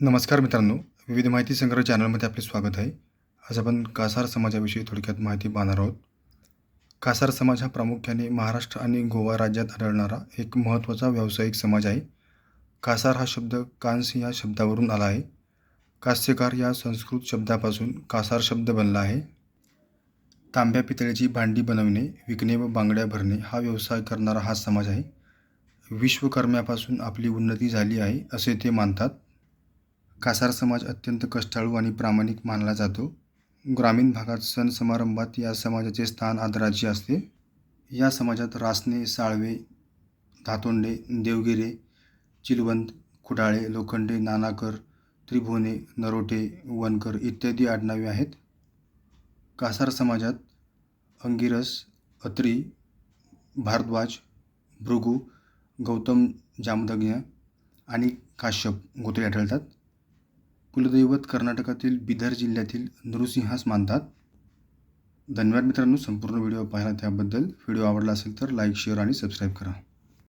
नमस्कार मित्रांनो, विविध माहिती संग्रह चॅनलमध्ये आपले स्वागत आहे. आज आपण कासार समाजाविषयी थोडक्यात माहिती पाहणार आहोत. कासार समाज हा प्रामुख्याने महाराष्ट्र आणि गोवा राज्यात आढळणारा एक महत्त्वाचा व्यावसायिक समाज आहे. कासार हा शब्द कांस या शब्दावरून आला आहे. कास्यकार या संस्कृत शब्दापासून कासार शब्द बनला आहे. तांब्या पितळेची भांडी बनवणे, विकणे व बांगड्या भरणे हा व्यवसाय करणारा हा समाज आहे. विश्वकर्म्यापासून आपली उन्नती झाली आहे असे ते मानतात. कासार समाज अत्यंत कष्टाळू आणि प्रामाणिक मानला जातो. ग्रामीण भागात सण समारंभात या समाजाचे स्थान आदराचे असते. या समाजात रासने, साळवे, धातोंडे, देवगिरे, चिलवंत, खुडाळे, लोखंडे, नानाकर, त्रिभुवने, नरोटे, वनकर इत्यादी आडनावे आहेत. कासार समाजात अंगिरस, अत्री, भारद्वाज, भृगू, गौतम जामदग्न आणि काश्यप गोत्रे आढळतात. कुलदैवत कर्नाटकातील बिदर जिल्ह्यातील नृसिंहास मानतात. धन्यवाद मित्रांनो, संपूर्ण व्हिडिओ पाहिला त्याबद्दल. व्हिडिओ आवडला असेल तर लाईक, शेअर आणि सबस्क्राईब करा.